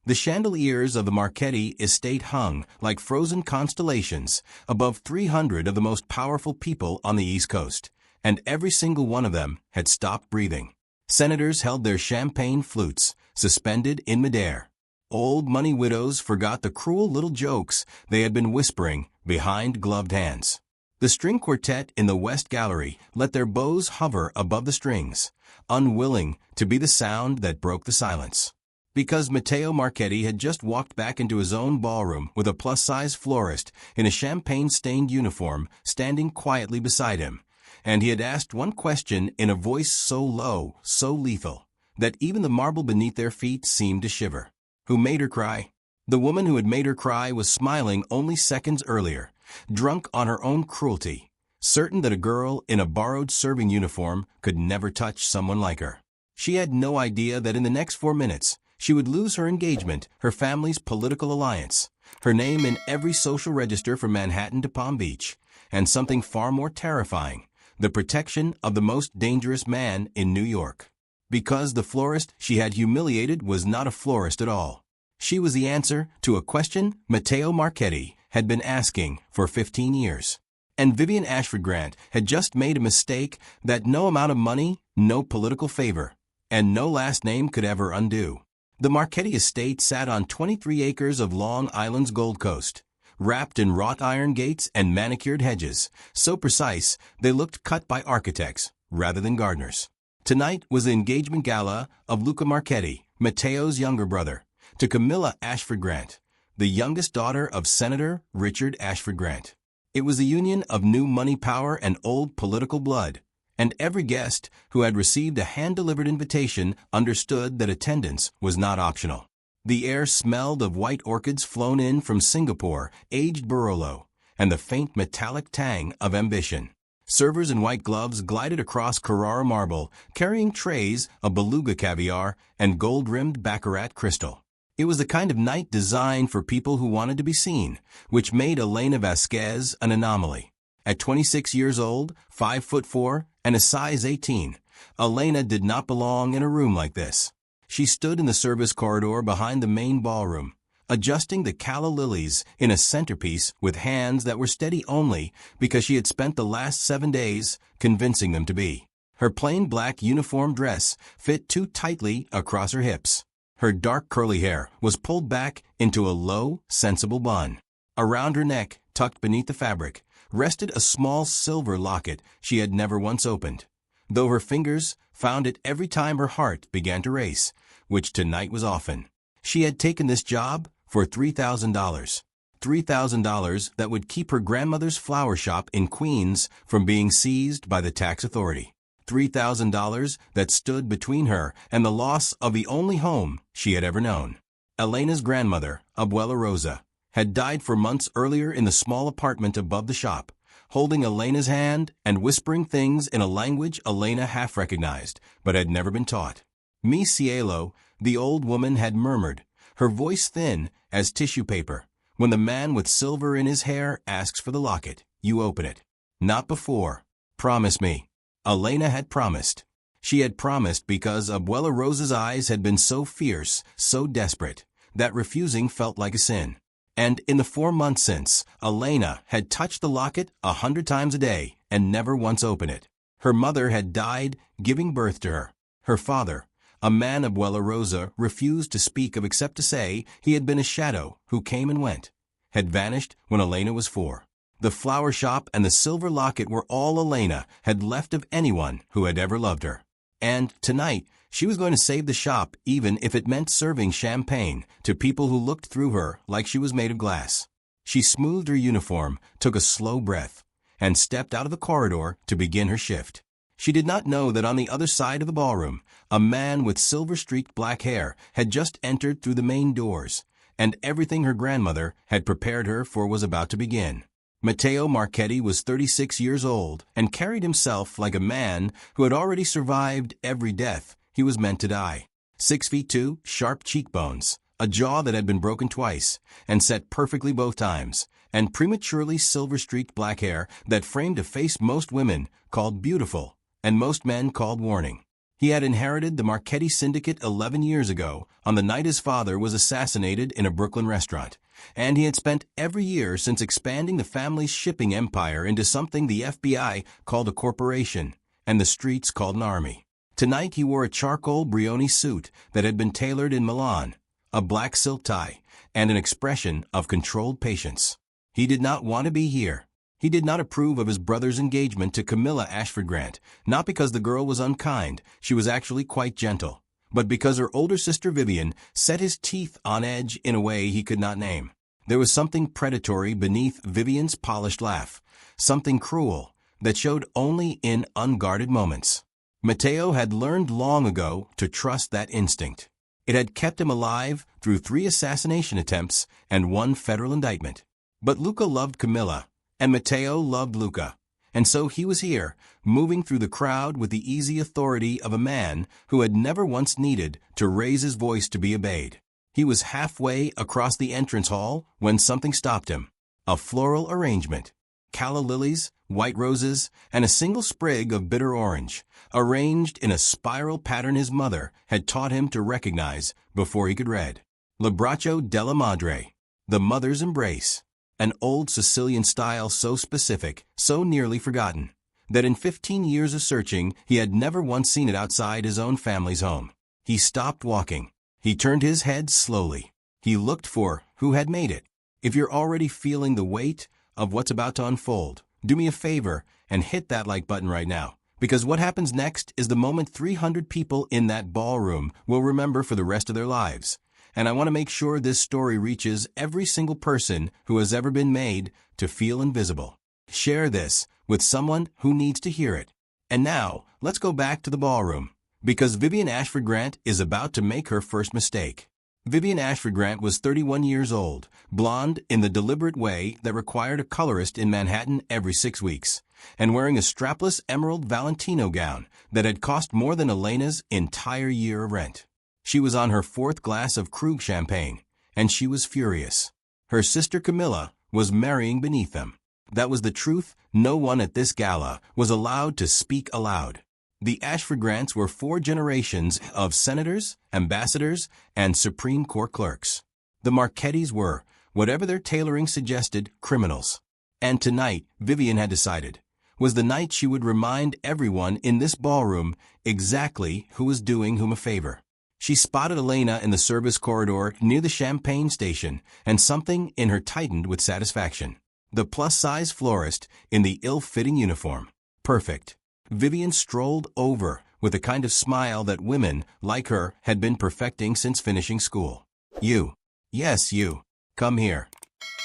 The chandeliers of the Marchetti estate hung like frozen constellations above 300 of the most powerful people on the East Coast, and every single one of them had stopped breathing. Senators held their champagne flutes, suspended in midair. Old money widows forgot the cruel little jokes they had been whispering behind gloved hands. The string quartet in the West Gallery let their bows hover above the strings, unwilling to be the sound that broke the silence. Because Matteo Marchetti had just walked back into his own ballroom with a plus-size florist in a champagne-stained uniform standing quietly beside him, and he had asked one question in a voice so low, so lethal, that even the marble beneath their feet seemed to shiver. Who made her cry? The woman who had made her cry was smiling only seconds earlier, drunk on her own cruelty, certain that a girl in a borrowed serving uniform could never touch someone like her. She had no idea that in the next 4 minutes, she would lose her engagement, her family's political alliance, her name in every social register from Manhattan to Palm Beach, and something far more terrifying, the protection of the most dangerous man in New York. Because the florist she had humiliated was not a florist at all. She was the answer to a question Matteo Marchetti had been asking for 15 years. And Vivian Ashford Grant had just made a mistake that no amount of money, no political favor, and no last name could ever undo. The Marchetti estate sat on 23 acres of Long Island's Gold Coast, wrapped in wrought iron gates and manicured hedges, so precise they looked cut by architects rather than gardeners. Tonight was the engagement gala of Luca Marchetti, Matteo's younger brother, to Camilla Ashford Grant, the youngest daughter of Senator Richard Ashford Grant. It was the union of new money power and old political blood, and every guest who had received a hand-delivered invitation understood that attendance was not optional. The air smelled of white orchids flown in from Singapore, aged Barolo, and the faint metallic tang of ambition. Servers in white gloves glided across Carrara marble, carrying trays of beluga caviar and gold-rimmed baccarat crystal. It was the kind of night designed for people who wanted to be seen, which made Elena Vasquez an anomaly. At 26 years old, 5'4", and a size 18, Elena did not belong in a room like this. She stood in the service corridor behind the main ballroom, adjusting the calla lilies in a centerpiece with hands that were steady only because she had spent the last 7 days convincing them to be. Her plain black uniform dress fit too tightly across her hips. Her dark curly hair was pulled back into a low, sensible bun. Around her neck, tucked beneath the fabric, rested a small silver locket she had never once opened, though her fingers found it every time her heart began to race, which tonight was often. She had taken this job for $3,000. $3,000 that would keep her grandmother's flower shop in Queens from being seized by the tax authority. $3,000 that stood between her and the loss of the only home she had ever known. Elena's grandmother, Abuela Rosa, had died 4 months earlier in the small apartment above the shop, holding Elena's hand and whispering things in a language Elena half recognized, but had never been taught. Mi cielo, the old woman had murmured, her voice thin as tissue paper. When the man with silver in his hair asks for the locket, you open it. Not before. Promise me. Elena had promised. She had promised because Abuela Rosa's eyes had been so fierce, so desperate, that refusing felt like a sin. And in the 4 months since, Elena had touched the locket 100 times a day and never once opened it. Her mother had died giving birth to her. Her father, a man Abuela Rosa refused to speak of except to say he had been a shadow who came and went, had vanished when Elena was 4. The flower shop and the silver locket were all Elena had left of anyone who had ever loved her. And tonight, she was going to save the shop even if it meant serving champagne to people who looked through her like she was made of glass. She smoothed her uniform, took a slow breath, and stepped out of the corridor to begin her shift. She did not know that on the other side of the ballroom, a man with silver-streaked black hair had just entered through the main doors, and everything her grandmother had prepared her for was about to begin. Matteo Marchetti was 36 years old and carried himself like a man who had already survived every death he was meant to die. 6'2", sharp cheekbones, a jaw that had been broken twice and set perfectly both times, and prematurely silver-streaked black hair that framed a face most women called beautiful and most men called warning. He had inherited the Marchetti Syndicate 11 years ago on the night his father was assassinated in a Brooklyn restaurant, and he had spent every year since expanding the family's shipping empire into something the FBI called a corporation and the streets called an army. Tonight he wore a charcoal Brioni suit that had been tailored in Milan, a black silk tie, and an expression of controlled patience. He did not want to be here. He did not approve of his brother's engagement to Camilla Ashford Grant, not because the girl was unkind, she was actually quite gentle, but because her older sister Vivian set his teeth on edge in a way he could not name. There was something predatory beneath Vivian's polished laugh, something cruel that showed only in unguarded moments. Matteo had learned long ago to trust that instinct. It had kept him alive through 3 assassination attempts and 1 federal indictment. But Luca loved Camilla, and Matteo loved Luca, and so he was here, moving through the crowd with the easy authority of a man who had never once needed to raise his voice to be obeyed. He was halfway across the entrance hall when something stopped him. A floral arrangement. Calla lilies, white roses, and a single sprig of bitter orange, arranged in a spiral pattern his mother had taught him to recognize before he could read. L'abbraccio della madre, the mother's embrace. An old Sicilian style so specific, so nearly forgotten, that in 15 years of searching he had never once seen it outside his own family's home. He stopped walking. He turned his head slowly. He looked for who had made it. If you're already feeling the weight of what's about to unfold, do me a favor and hit that like button right now, because what happens next is the moment 300 people in that ballroom will remember for the rest of their lives. And I want to make sure this story reaches every single person who has ever been made to feel invisible. Share this with someone who needs to hear it. And now, let's go back to the ballroom, because Vivian Ashford Grant is about to make her first mistake. Vivian Ashford Grant was 31 years old, blonde in the deliberate way that required a colorist in Manhattan every 6 weeks, and wearing a strapless emerald Valentino gown that had cost more than Elena's entire year of rent. She was on her 4th glass of Krug champagne, and she was furious. Her sister Camilla was marrying beneath them. That was the truth. No one at this gala was allowed to speak aloud. The Ashford Grants were 4 generations of senators, ambassadors, and Supreme Court clerks. The Marchettis were, whatever their tailoring suggested, criminals. And tonight, Vivian had decided, was the night she would remind everyone in this ballroom exactly who was doing whom a favor. She spotted Elena in the service corridor near the champagne station, and something in her tightened with satisfaction. The plus-size florist in the ill-fitting uniform. Perfect. Vivian strolled over with a kind of smile that women, like her, had been perfecting since finishing school. You. Yes, you. Come here.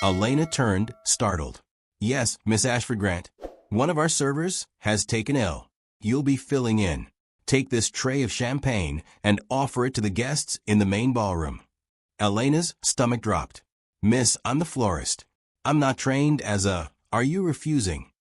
Elena turned, startled. Yes, Miss Ashford Grant. One of our servers has taken ill. You'll be filling in. Take this tray of champagne and offer it to the guests in the main ballroom. Elena's stomach dropped. Miss, I'm the florist. I'm not trained as a... Are you refusing?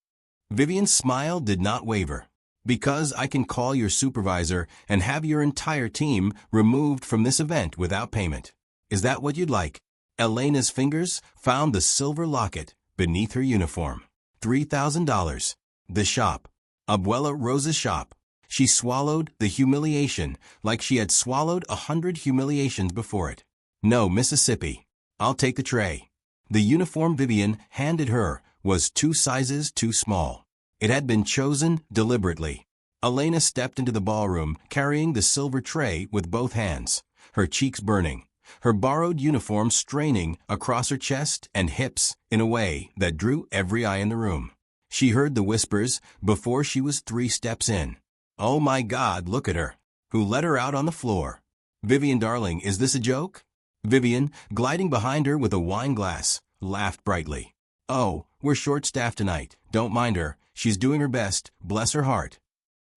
Vivian's smile did not waver. Because I can call your supervisor and have your entire team removed from this event without payment. Is that what you'd like? Elena's fingers found the silver locket beneath her uniform. $3,000. The shop. Abuela Rosa's shop. She swallowed the humiliation like she had swallowed 100 humiliations before it. No, Mississippi. I'll take the tray. The uniform Vivian handed her was 2 sizes too small. It had been chosen deliberately. Elena stepped into the ballroom carrying the silver tray with both hands, her cheeks burning, her borrowed uniform straining across her chest and hips in a way that drew every eye in the room. She heard the whispers before she was 3 steps in. Oh my God, look at her. Who let her out on the floor? Vivian, darling, is this a joke? Vivian, gliding behind her with a wine glass, laughed brightly. Oh, we're short-staffed tonight. Don't mind her. She's doing her best, bless her heart.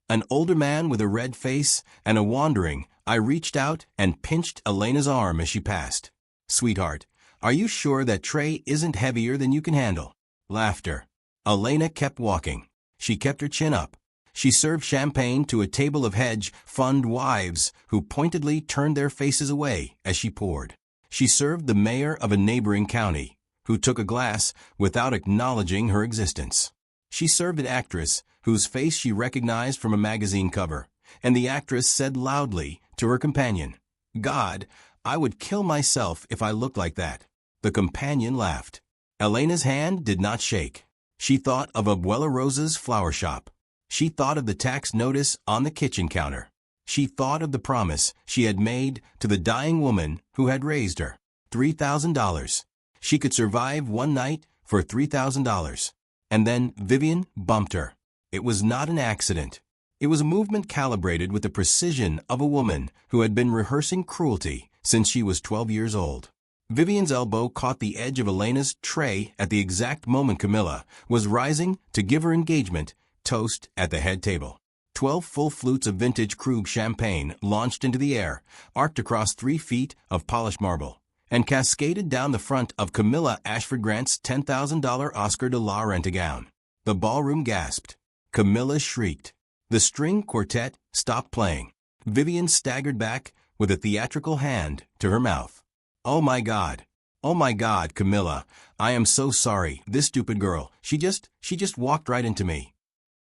An older man with a red face and a wandering eye reached out and pinched Elena's arm as she passed. Sweetheart, are you sure that tray isn't heavier than you can handle? Laughter. Elena kept walking. She kept her chin up. She served champagne to a table of hedge fund wives who pointedly turned their faces away as she poured. She served the mayor of a neighboring county, who took a glass without acknowledging her existence. She served an actress whose face she recognized from a magazine cover, and the actress said loudly to her companion, "God, I would kill myself if I looked like that." The companion laughed. Elena's hand did not shake. She thought of Abuela Rosa's flower shop. She thought of the tax notice on the kitchen counter. She thought of the promise she had made to the dying woman who had raised her. $3,000. She could survive one night for $3,000. And then Vivian bumped her. It was not an accident. It was a movement calibrated with the precision of a woman who had been rehearsing cruelty since she was 12 years old. Vivian's elbow caught the edge of Elena's tray at the exact moment Camilla was rising to give her engagement toast at the head table. 12 full flutes of vintage Krug champagne launched into the air, arced across 3 feet of polished marble, and cascaded down the front of Camilla Ashford Grant's $10,000 Oscar de la Renta gown. The ballroom gasped. Camilla shrieked. The string quartet stopped playing. Vivian staggered back with a theatrical hand to her mouth. "Oh my God. Oh my God, Camilla. I am so sorry. This stupid girl. She just walked right into me."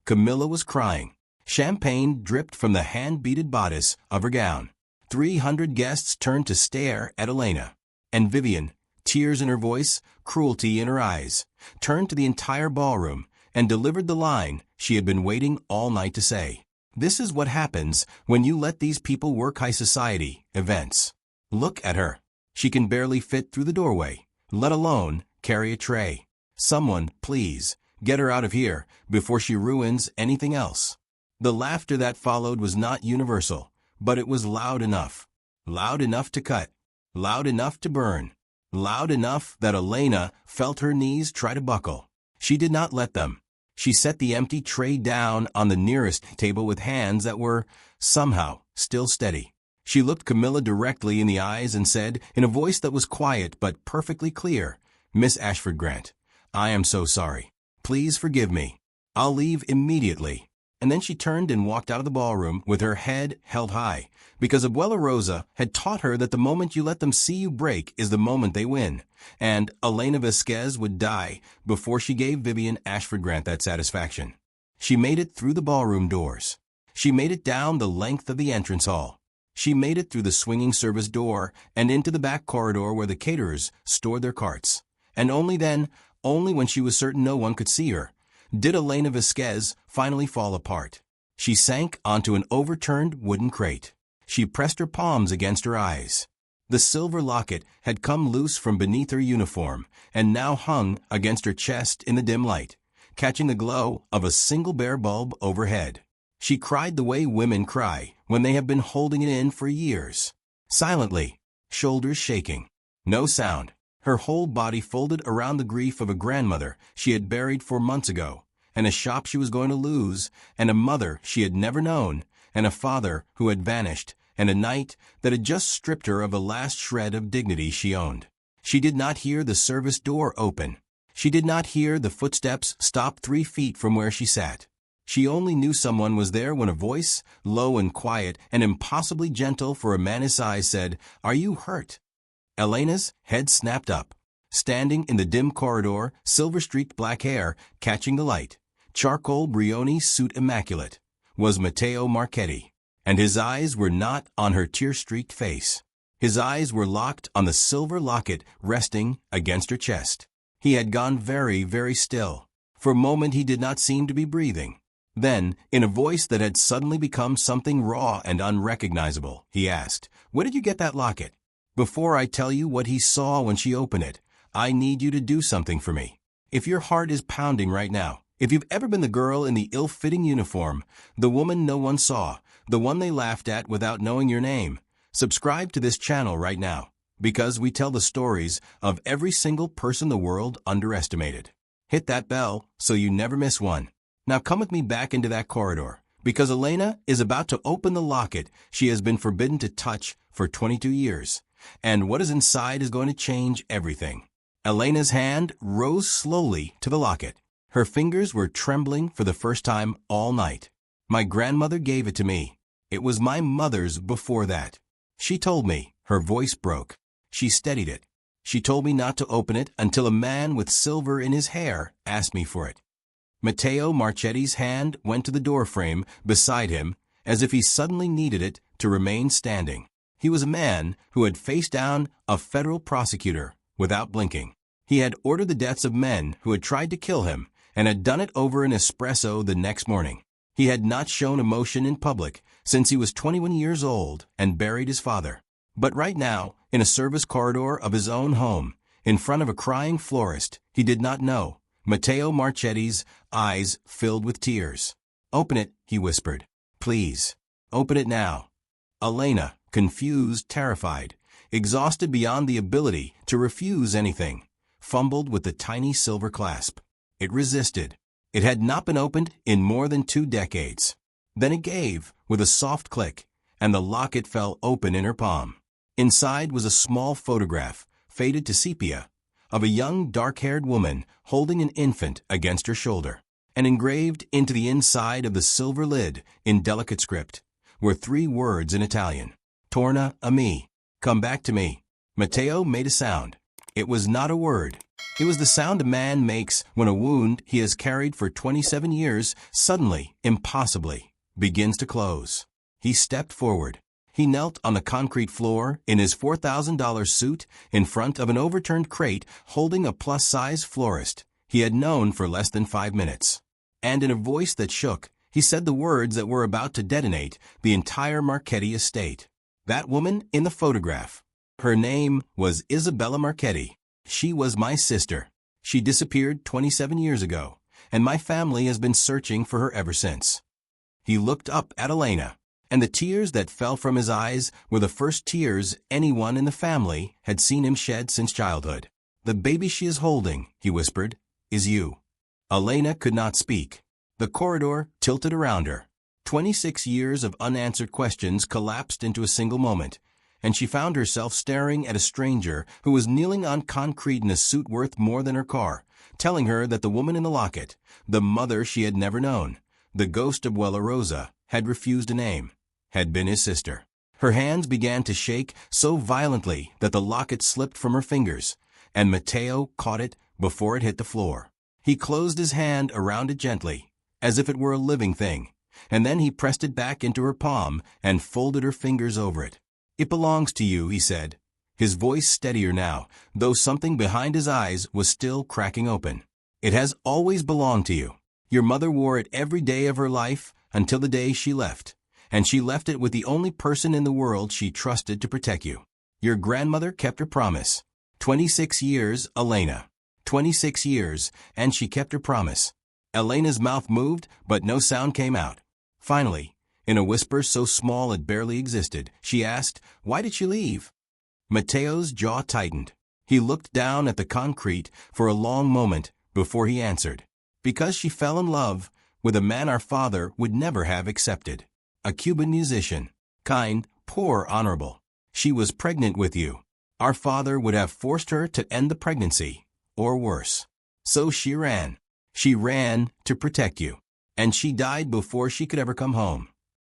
Camilla was crying. Champagne dripped from the hand-beaded bodice of her gown. 300 guests turned to stare at Elena. And Vivian, tears in her voice, cruelty in her eyes, turned to the entire ballroom and delivered the line she had been waiting all night to say. "This is what happens when you let these people work high society events. Look at her. She can barely fit through the doorway, let alone carry a tray. Someone, please, get her out of here before she ruins anything else." The laughter that followed was not universal, but it was loud enough. Loud enough to cut. Loud enough to burn. Loud enough that Elena felt her knees try to buckle. She did not let them. She set the empty tray down on the nearest table with hands that were, somehow, still steady. She looked Camilla directly in the eyes and said, in a voice that was quiet but perfectly clear, "Miss Ashford Grant, I am so sorry. Please forgive me. I'll leave immediately." And then she turned and walked out of the ballroom with her head held high, because Abuela Rosa had taught her that the moment you let them see you break is the moment they win. And Elena Vasquez would die before she gave Vivian Ashford Grant that satisfaction. She made it through the ballroom doors. She made it down the length of the entrance hall. She made it through the swinging service door and into the back corridor where the caterers stored their carts. And only then, only when she was certain no one could see her, did Elena Vasquez finally fall apart. She sank onto an overturned wooden crate. She pressed her palms against her eyes. The silver locket had come loose from beneath her uniform and now hung against her chest in the dim light, catching the glow of a single bare bulb overhead. She cried the way women cry when they have been holding it in for years. Silently, shoulders shaking. No sound. Her whole body folded around the grief of a grandmother she had buried 4 months ago, and a shop she was going to lose, and a mother she had never known, and a father who had vanished, and a night that had just stripped her of the last shred of dignity she owned. She did not hear the service door open. She did not hear the footsteps stop 3 feet from where she sat. She only knew someone was there when a voice, low and quiet and impossibly gentle for a man his size, said, "Are you hurt?" Elena's head snapped up. Standing in the dim corridor, silver-streaked black hair catching the light, charcoal Brioni suit immaculate, was Matteo Marchetti. And his eyes were not on her tear-streaked face. His eyes were locked on the silver locket resting against her chest. He had gone very, very still. For a moment he did not seem to be breathing. Then, in a voice that had suddenly become something raw and unrecognizable, he asked, "Where did you get that locket?" "Before I tell you what he saw when she opened it, I need you to do something for me. If your heart is pounding right now, if you've ever been the girl in the ill-fitting uniform, the woman no one saw, the one they laughed at without knowing your name, subscribe to this channel right now, because we tell the stories of every single person the world underestimated. Hit that bell so you never miss one. Now come with me back into that corridor, because Elena is about to open the locket she has been forbidden to touch for 22 years. And what is inside is going to change everything." Elena's hand rose slowly to the locket. Her fingers were trembling for the first time all night. "My grandmother gave it to me. It was my mother's before that. She told me." Her voice broke. She steadied it. "She told me not to open it until a man with silver in his hair asked me for it." Matteo Marchetti's hand went to the doorframe beside him, as if he suddenly needed it to remain standing. He was a man who had faced down a federal prosecutor without blinking. He had ordered the deaths of men who had tried to kill him and had done it over an espresso the next morning. He had not shown emotion in public since he was 21 years old and buried his father. But right now, in a service corridor of his own home, in front of a crying florist he did not know, Matteo Marchetti's eyes filled with tears. "Open it," he whispered. "Please. Open it now." Elena, confused, terrified, exhausted beyond the ability to refuse anything, fumbled with the tiny silver clasp. It resisted. It had not been opened in more than 2 decades. Then it gave, with a soft click, and the locket fell open in her palm. Inside was a small photograph, faded to sepia, of a young dark-haired woman holding an infant against her shoulder. And engraved into the inside of the silver lid, in delicate script, were 3 words in Italian. "Torna a me." Come back to me. Matteo made a sound. It was not a word. It was the sound a man makes when a wound he has carried for 27 years suddenly, impossibly, begins to close. He stepped forward. He knelt on the concrete floor in his $4,000 suit in front of an overturned crate holding a plus-size florist he had known for less than 5 minutes. And in a voice that shook, he said the words that were about to detonate the entire Marchetti estate. That woman in the photograph. Her name was Isabella Marchetti. She was my sister. She disappeared 27 years ago, and my family has been searching for her ever since. He looked up at Elena, and the tears that fell from his eyes were the first tears anyone in the family had seen him shed since childhood. "The baby she is holding," he whispered, "is you." Elena could not speak. The corridor tilted around her. 26 years of unanswered questions collapsed into a single moment, and she found herself staring at a stranger who was kneeling on concrete in a suit worth more than her car, telling her that the woman in the locket, the mother she had never known, the ghost of Abuela Rosa, had refused a name, had been his sister. Her hands began to shake so violently that the locket slipped from her fingers, and Matteo caught it before it hit the floor. He closed his hand around it gently, as if it were a living thing, and then he pressed it back into her palm and folded her fingers over it. "It belongs to you," he said, his voice steadier now, though something behind his eyes was still cracking open. "It has always belonged to you. Your mother wore it every day of her life until the day she left, and she left it with the only person in the world she trusted to protect you. Your grandmother kept her promise. 26 years, Elena. 26 years, and she kept her promise." Elena's mouth moved, but no sound came out. Finally, in a whisper so small it barely existed, she asked, "Why did she leave?" Matteo's jaw tightened. He looked down at the concrete for a long moment before he answered, "Because she fell in love with a man our father would never have accepted. A Cuban musician. Kind, poor, honorable. She was pregnant with you. Our father would have forced her to end the pregnancy, or worse. So she ran. She ran to protect you. And she died before she could ever come home."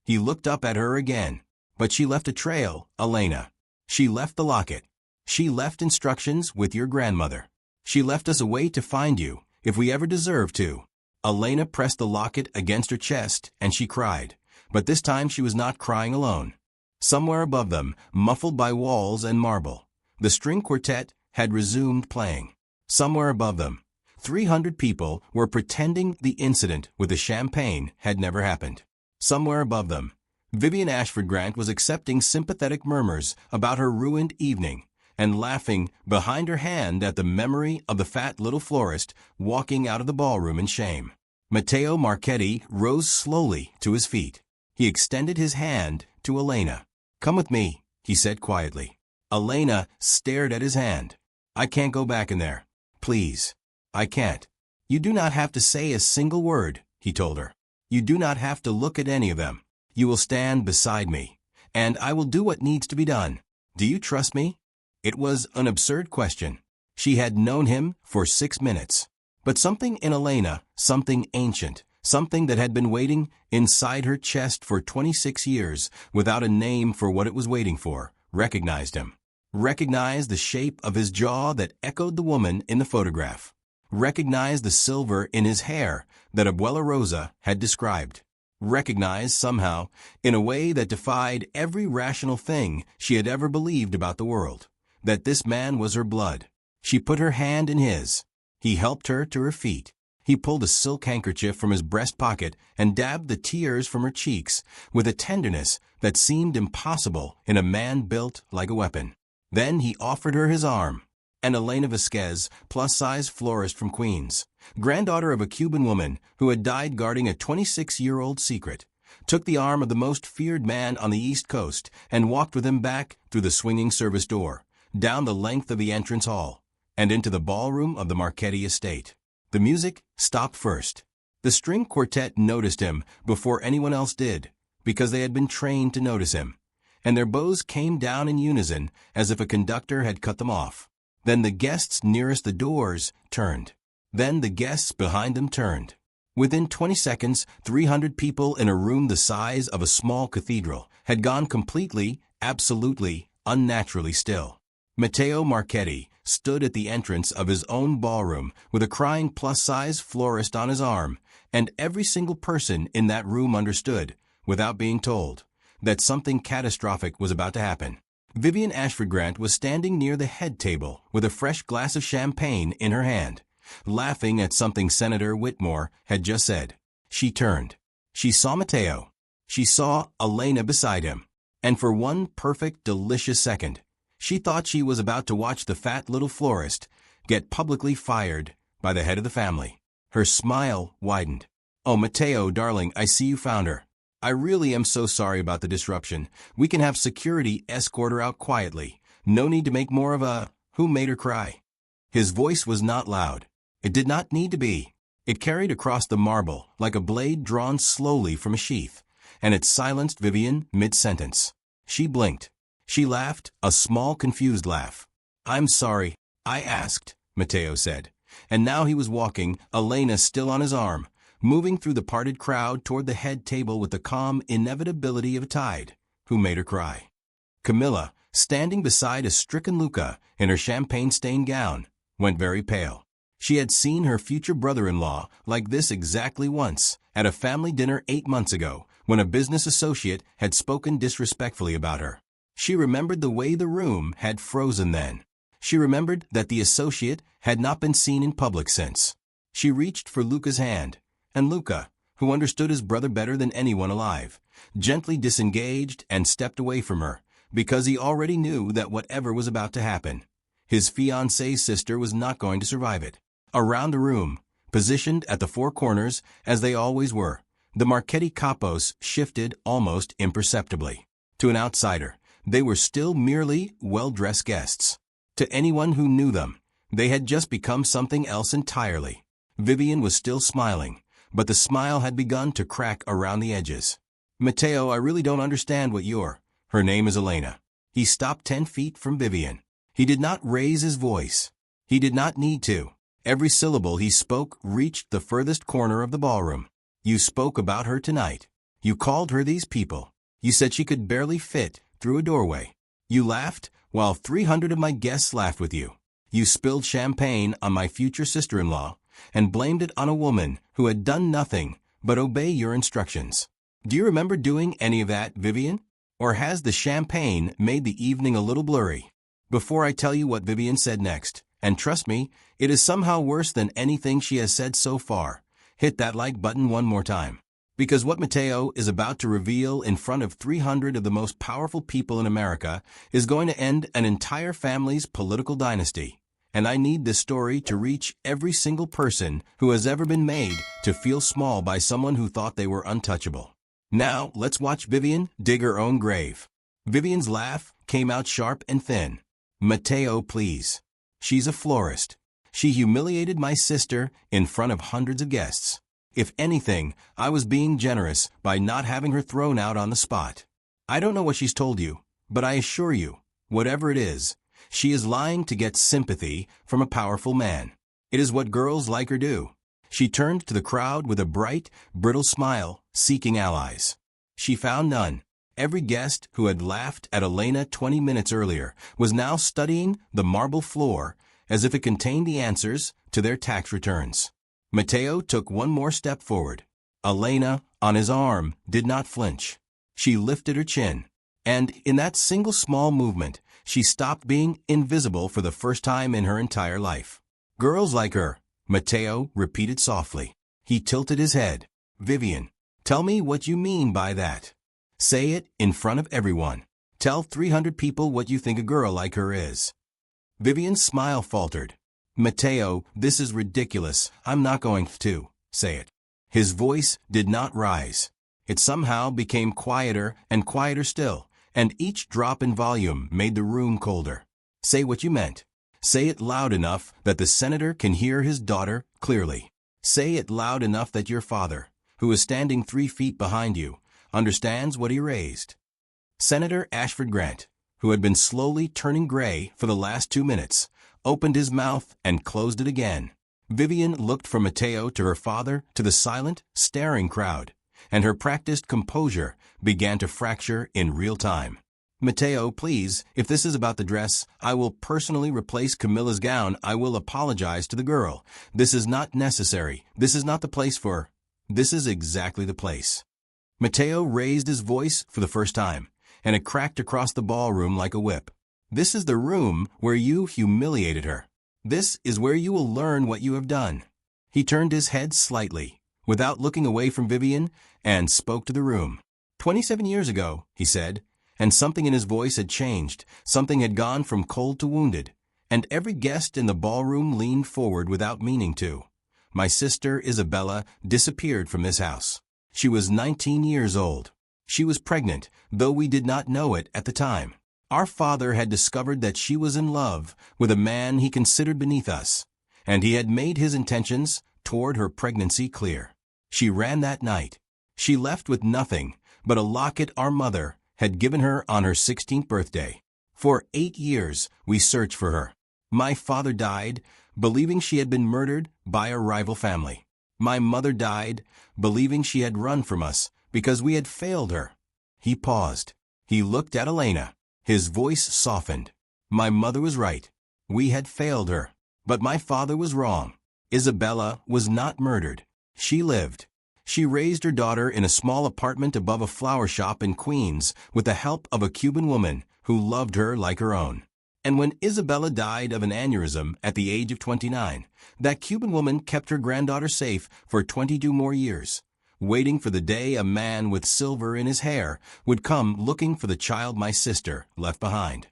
He looked up at her again. "But she left a trail, Elena. She left the locket. She left instructions with your grandmother. She left us a way to find you, if we ever deserved to." Elena pressed the locket against her chest, and she cried. But this time she was not crying alone. Somewhere above them, muffled by walls and marble, the string quartet had resumed playing. Somewhere above them, 300 people were pretending the incident with the champagne had never happened. Somewhere above them, Vivian Ashford Grant was accepting sympathetic murmurs about her ruined evening and laughing behind her hand at the memory of the fat little florist walking out of the ballroom in shame. Matteo Marchetti rose slowly to his feet. He extended his hand to Elena. "Come with me," he said quietly. Elena stared at his hand. "I can't go back in there. Please. I can't." "You do not have to say a single word," he told her. "You do not have to look at any of them. You will stand beside me, and I will do what needs to be done. Do you trust me?" It was an absurd question. She had known him for 6 minutes. But something in Elena, something ancient, something that had been waiting inside her chest for 26 years without a name for what it was waiting for, recognized him. Recognized the shape of his jaw that echoed the woman in the photograph. Recognized the silver in his hair that Abuela Rosa had described. recognized somehow, in a way that defied every rational thing she had ever believed about the world, that this man was her blood. She put her hand in his. He helped her to her feet. He pulled a silk handkerchief from his breast pocket and dabbed the tears from her cheeks with a tenderness that seemed impossible in a man built like a weapon. Then he offered her his arm. And Elena Vasquez, plus-size florist from Queens, granddaughter of a Cuban woman who had died guarding a 26-year-old secret, took the arm of the most feared man on the East Coast and walked with him back through the swinging service door, down the length of the entrance hall, and into the ballroom of the Marchetti estate. The music stopped first. The string quartet noticed him before anyone else did, because they had been trained to notice him, and their bows came down in unison as if a conductor had cut them off. Then the guests nearest the doors turned. Then the guests behind them turned. Within 20 seconds, 300 people in a room the size of a small cathedral had gone completely, absolutely, unnaturally still. Matteo Marchetti stood at the entrance of his own ballroom with a crying plus-size florist on his arm, and every single person in that room understood, without being told, that something catastrophic was about to happen. Vivian Ashford Grant was standing near the head table with a fresh glass of champagne in her hand, laughing at something Senator Whitmore had just said. She turned. She saw Matteo. She saw Elena beside him. And for one perfect, delicious second, she thought she was about to watch the fat little florist get publicly fired by the head of the family. Her smile widened. "Oh, Matteo, darling, I see you found her. I really am so sorry about the disruption. We can have security escort her out quietly. No need to make more of a who made her cry." His voice was not loud. It did not need to be. It carried across the marble like a blade drawn slowly from a sheath, and it silenced Vivian mid-sentence. She blinked. She laughed, a small confused laugh. "I'm sorry, I asked," Matteo said. And now he was walking, Elena still on his arm, moving through the parted crowd toward the head table with the calm inevitability of a tide. Who made her cry? Camilla, standing beside a stricken Luca in her champagne-stained gown, went very pale. She had seen her future brother-in-law like this exactly once, at a family dinner 8 months ago, when a business associate had spoken disrespectfully about her. She remembered the way the room had frozen then. She remembered that the associate had not been seen in public since. She reached for Luca's hand, and Luca, who understood his brother better than anyone alive, gently disengaged and stepped away from her, because he already knew that whatever was about to happen, his fiancée's sister was not going to survive it. Around the room, positioned at the four corners, as they always were, the Marchetti capos shifted almost imperceptibly. To an outsider, they were still merely well-dressed guests. To anyone who knew them, they had just become something else entirely. Vivian was still smiling, but the smile had begun to crack around the edges. "Matteo, I really don't understand what you're—" Her name is Elena. He stopped 10 feet from Vivian. He did not raise his voice. He did not need to. Every syllable he spoke reached the furthest corner of the ballroom. "You spoke about her tonight. You called her these people. You said she could barely fit through a doorway. You laughed while 300 of my guests laughed with you. You spilled champagne on my future sister-in-law and blamed it on a woman who had done nothing but obey your instructions. Do you remember doing any of that, Vivian? Or has the champagne made the evening a little blurry?" Before I tell you what Vivian said next, and trust me, it is somehow worse than anything she has said so far, hit that like button one more time. Because what Matteo is about to reveal in front of 300 of the most powerful people in America is going to end an entire family's political dynasty. And I need this story to reach every single person who has ever been made to feel small by someone who thought they were untouchable. Now, let's watch Vivian dig her own grave. Vivian's laugh came out sharp and thin. "Matteo, please. She's a florist. She humiliated my sister in front of hundreds of guests. If anything, I was being generous by not having her thrown out on the spot. I don't know what she's told you, but I assure you, whatever it is, she is lying to get sympathy from a powerful man. It is what girls like her do." She turned to the crowd with a bright, brittle smile, seeking allies. She found none. Every guest who had laughed at Elena 20 minutes earlier was now studying the marble floor as if it contained the answers to their tax returns. Matteo took one more step forward. "Elena, on his arm, did not flinch. She lifted her chin. And in that single small movement, she stopped being invisible for the first time in her entire life. Girls like her, Matteo repeated softly. He tilted his head. Vivian, tell me what you mean by that. Say it in front of everyone. Tell 300 people what you think a girl like her is. Vivian's smile faltered. Matteo, this is ridiculous. I'm not going to say it. His voice did not rise. It somehow became quieter and quieter still, and each drop in volume made the room colder. Say what you meant. Say it loud enough that the senator can hear his daughter clearly. Say it loud enough that your father, who is standing 3 feet behind you, understands what he raised. Senator Ashford Grant, who had been slowly turning gray for the last 2 minutes, opened his mouth and closed it again. Vivian looked from Matteo to her father to the silent, staring crowd, and her practiced composure began to fracture in real time. Matteo, please, if this is about the dress, I will personally replace Camilla's gown. I will apologize to the girl. This is not necessary. This is not the place for... This is exactly the place. Matteo raised his voice for the first time, and it cracked across the ballroom like a whip. This is the room where you humiliated her. This is where you will learn what you have done. He turned his head slightly, without looking away from Vivian, and spoke to the room. 27 years ago, he said, and something in his voice had changed. Something had gone from cold to wounded, and every guest in the ballroom leaned forward without meaning to. My sister Isabella disappeared from this house. She was 19 years old. She was pregnant, though we did not know it at the time. Our father had discovered that she was in love with a man he considered beneath us, and he had made his intentions toward her pregnancy clear. She ran that night. She left with nothing but a locket our mother had given her on her 16th birthday. For 8 years, we searched for her. My father died, believing she had been murdered by a rival family. My mother died, believing she had run from us because we had failed her. He paused. He looked at Elena. His voice softened. My mother was right. We had failed her. But my father was wrong. Isabella was not murdered. She lived. She raised her daughter in a small apartment above a flower shop in Queens with the help of a Cuban woman who loved her like her own. And when Isabella died of an aneurysm at the age of 29, that Cuban woman kept her granddaughter safe for 22 more years, waiting for the day a man with silver in his hair would come looking for the child my sister left behind.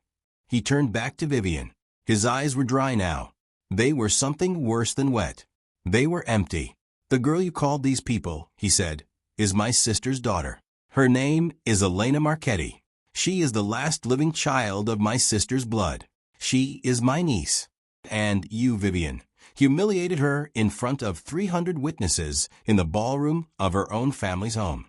He turned back to Vivian. His eyes were dry now. They were something worse than wet. They were empty. The girl you called these people, he said, is my sister's daughter. Her name is Elena Marchetti. She is the last living child of my sister's blood. She is my niece. And you, Vivian, humiliated her in front of 300 witnesses in the ballroom of her own family's home.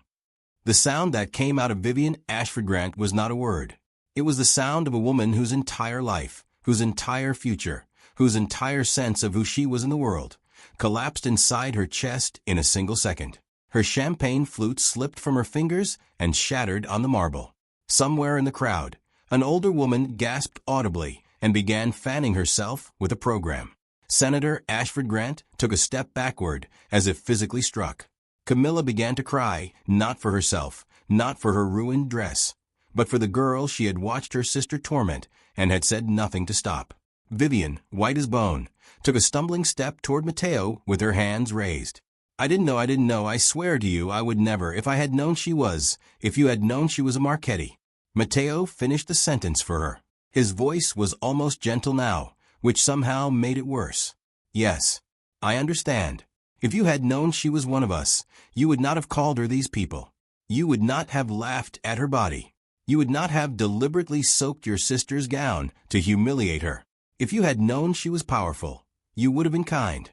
The sound that came out of Vivian Ashford Grant was not a word. It was the sound of a woman whose entire life, whose entire future, whose entire sense of who she was in the world, collapsed inside her chest in a single second. Her champagne flute slipped from her fingers and shattered on the marble. Somewhere in the crowd, an older woman gasped audibly and began fanning herself with a program. Senator Ashford Grant took a step backward as if physically struck. Camilla began to cry, not for herself, not for her ruined dress, but for the girl she had watched her sister torment and had said nothing to stop. Vivian, white as bone, took a stumbling step toward Matteo with her hands raised. I didn't know, I swear to you I would never, if you had known she was a Marchetti. Matteo finished the sentence for her. His voice was almost gentle now, which somehow made it worse. Yes, I understand. If you had known she was one of us, you would not have called her these people. You would not have laughed at her body. You would not have deliberately soaked your sister's gown to humiliate her. If you had known she was powerful, you would have been kind.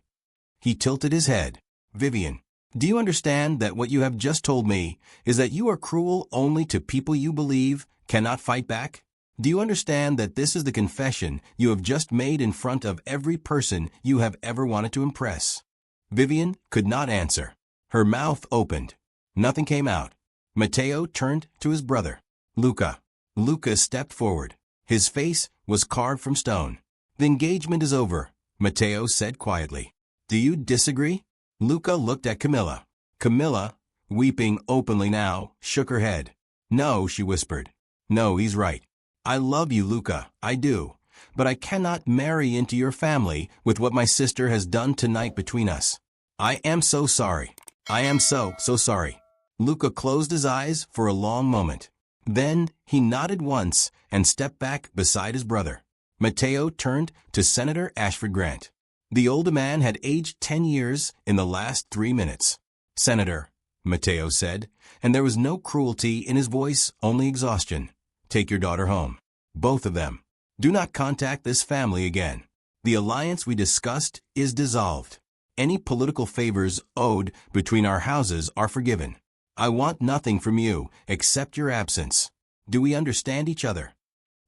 He tilted his head. Vivian, do you understand that what you have just told me is that you are cruel only to people you believe cannot fight back? Do you understand that this is the confession you have just made in front of every person you have ever wanted to impress? Vivian could not answer. Her mouth opened. Nothing came out. Matteo turned to his brother, Luca. Luca stepped forward. His face was carved from stone. The engagement is over, Matteo said quietly. Do you disagree? Luca looked at Camilla. Camilla, weeping openly now, shook her head. "No," she whispered. "No, he's right. I love you, Luca, I do. But I cannot marry into your family with what my sister has done tonight between us. I am so sorry. I am so sorry." Luca closed his eyes for a long moment. Then he nodded once and stepped back beside his brother. Matteo turned to Senator Ashford Grant. The older man had aged 10 years in the last 3 minutes. "Senator," Matteo said, and there was no cruelty in his voice, only exhaustion. "Take your daughter home. Both of them. Do not contact this family again. The alliance we discussed is dissolved. Any political favors owed between our houses are forgiven. I want nothing from you except your absence. Do we understand each other?"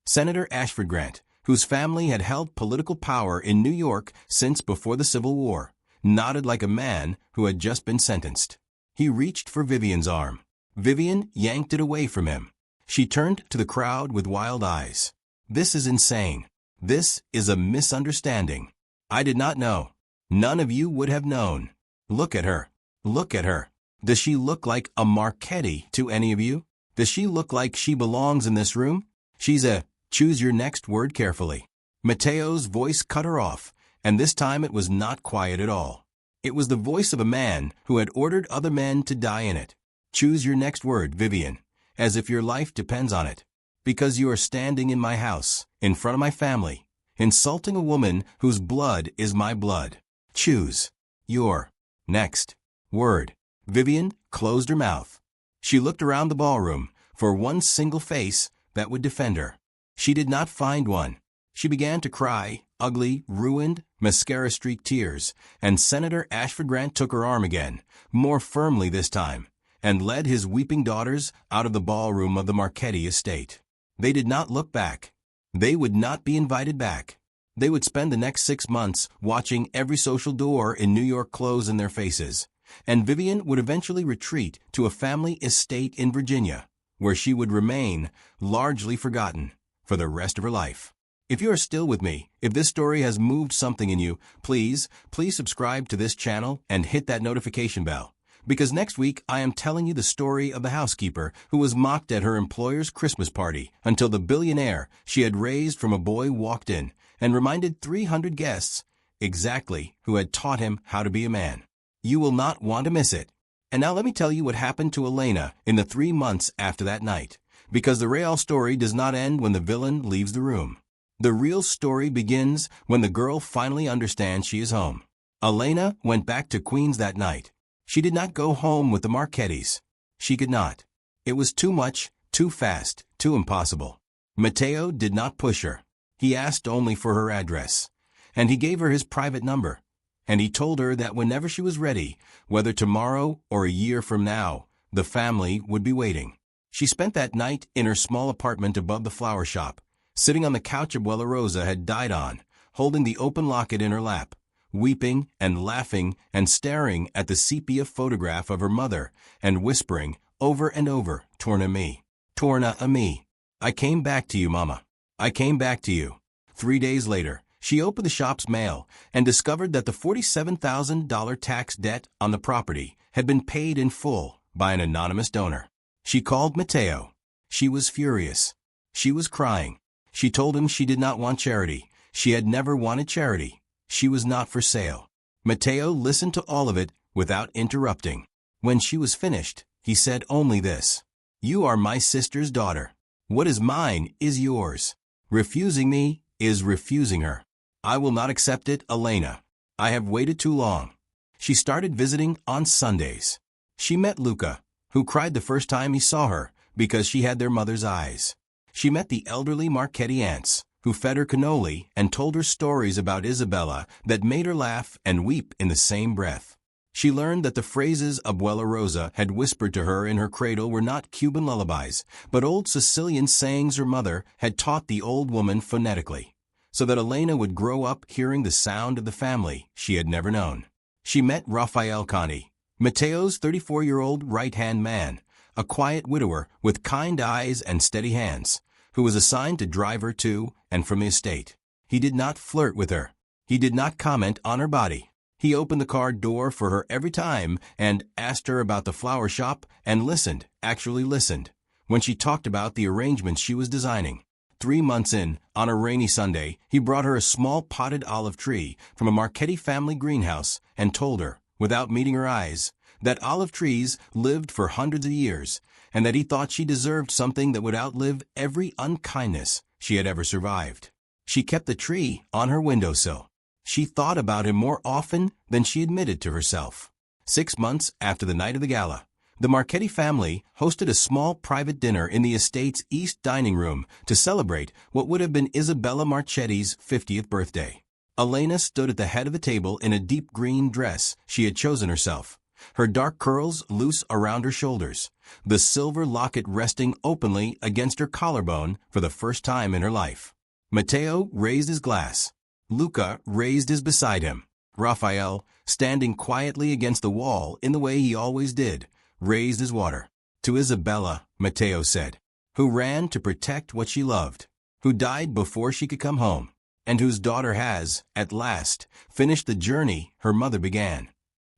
Senator Ashford Grant, whose family had held political power in New York since before the Civil War, nodded like a man who had just been sentenced. He reached for Vivian's arm. Vivian yanked it away from him. She turned to the crowd with wild eyes. "This is insane. This is a misunderstanding. I did not know. None of you would have known. Look at her. Look at her. Does she look like a Marchetti to any of you? Does she look like she belongs in this room? She's a—" "Choose your next word carefully." Matteo's voice cut her off, and this time it was not quiet at all. It was the voice of a man who had ordered other men to die in it. "Choose your next word, Vivian, as if your life depends on it. Because you are standing in my house, in front of my family, insulting a woman whose blood is my blood. Choose your next word." Vivian closed her mouth. She looked around the ballroom for one single face that would defend her. She did not find one. She began to cry, ugly, ruined, mascara-streaked tears, and Senator Ashford Grant took her arm again, more firmly this time, and led his weeping daughters out of the ballroom of the Marchetti estate. They did not look back. They would not be invited back. They would spend the next 6 months watching every social door in New York close in their faces, and Vivian would eventually retreat to a family estate in Virginia, where she would remain largely forgotten for the rest of her life. If you are still with me, if this story has moved something in you, please subscribe to this channel and hit that notification bell. Because next week I am telling you the story of the housekeeper who was mocked at her employer's Christmas party until the billionaire she had raised from a boy walked in and reminded 300 guests exactly who had taught him how to be a man. You will not want to miss it. And now let me tell you what happened to Elena in the 3 months after that night, because the real story does not end when the villain leaves the room. The real story begins when the girl finally understands she is home. Elena went back to Queens that night. She did not go home with the Marchettis. She could not. It was too much, too fast, too impossible. Matteo did not push her. He asked only for her address, and he gave her his private number. And he told her that whenever she was ready, whether tomorrow or a year from now, the family would be waiting. She spent that night in her small apartment above the flower shop, sitting on the couch Abuela Rosa had died on, holding the open locket in her lap, weeping and laughing and staring at the sepia photograph of her mother and whispering over and over, "Torna me, torna a me. I came back to you, Mama. I came back to you." 3 days later, she opened the shop's mail and discovered that the $47,000 tax debt on the property had been paid in full by an anonymous donor. She called Matteo. She was furious. She was crying. She told him she did not want charity. She had never wanted charity. She was not for sale. Matteo listened to all of it without interrupting. When she was finished, he said only this: "You are my sister's daughter. What is mine is yours. Refusing me is refusing her. I will not accept it, Elena. I have waited too long." She started visiting on Sundays. She met Luca, who cried the first time he saw her because she had their mother's eyes. She met the elderly Marchetti aunts, who fed her cannoli and told her stories about Isabella that made her laugh and weep in the same breath. She learned that the phrases Abuela Rosa had whispered to her in her cradle were not Cuban lullabies, but old Sicilian sayings her mother had taught the old woman phonetically, so that Elena would grow up hearing the sound of the family she had never known. She met Rafael Conti, Matteo's 34-year-old right-hand man, a quiet widower with kind eyes and steady hands, who was assigned to drive her to and from the estate. He did not flirt with her. He did not comment on her body. He opened the car door for her every time and asked her about the flower shop and listened, actually listened, when she talked about the arrangements she was designing. 3 months in, on a rainy Sunday, he brought her a small potted olive tree from a Marchetti family greenhouse and told her, without meeting her eyes, that olive trees lived for hundreds of years and that he thought she deserved something that would outlive every unkindness she had ever survived. She kept the tree on her windowsill. She thought about him more often than she admitted to herself. 6 months after the night of the gala, the Marchetti family hosted a small private dinner in the estate's east dining room to celebrate what would have been Isabella Marchetti's 50th birthday. Elena stood at the head of the table in a deep green dress she had chosen herself, her dark curls loose around her shoulders, the silver locket resting openly against her collarbone for the first time in her life. Matteo raised his glass. Luca raised his beside him. Raphael, standing quietly against the wall in the way he always did, raised his water. To Isabella, Matteo said, who ran to protect what she loved, who died before she could come home, and whose daughter has, at last, finished the journey her mother began.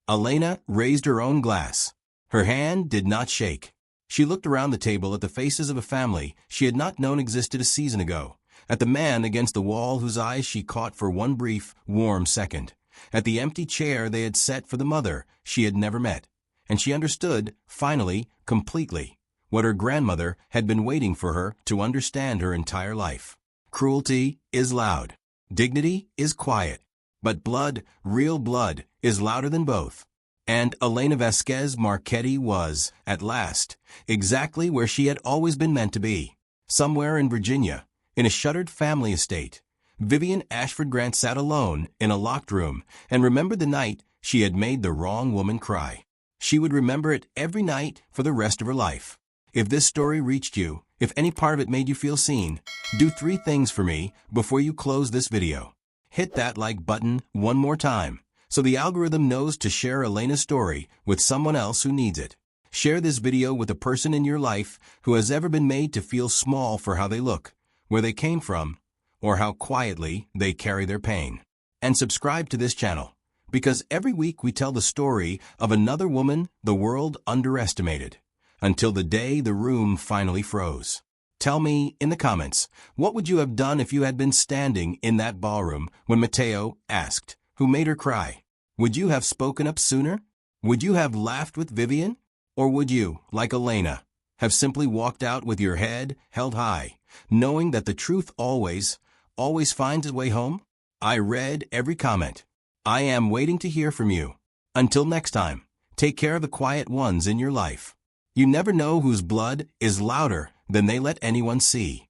Elena raised her own glass. Her hand did not shake. She looked around the table at the faces of a family she had not known existed a season ago, at the man against the wall whose eyes she caught for one brief, warm second, at the empty chair they had set for the mother she had never met, and she understood, finally, completely, what her grandmother had been waiting for her to understand her entire life. Cruelty is loud. Dignity is quiet. But blood, real blood, is louder than both. And Elena Vasquez Marchetti was, at last, exactly where she had always been meant to be, somewhere in Virginia, in a shuttered family estate. Vivian Ashford Grant sat alone in a locked room and remembered the night she had made the wrong woman cry. She would remember it every night for the rest of her life. If this story reached you, if any part of it made you feel seen, do 3 things for me before you close this video. Hit that like button one more time so the algorithm knows to share Elena's story with someone else who needs it. Share this video with a person in your life who has ever been made to feel small for how they look, where they came from, or how quietly they carry their pain. And subscribe to this channel, because every week we tell the story of another woman the world underestimated, until the day the room finally froze. Tell me in the comments, what would you have done if you had been standing in that ballroom when Matteo asked, who made her cry? Would you have spoken up sooner? Would you have laughed with Vivian? Or would you, like Elena, have simply walked out with your head held high, knowing that the truth always finds its way home? I read every comment. I am waiting to hear from you. Until next time, take care of the quiet ones in your life. You never know whose blood is louder than they let anyone see.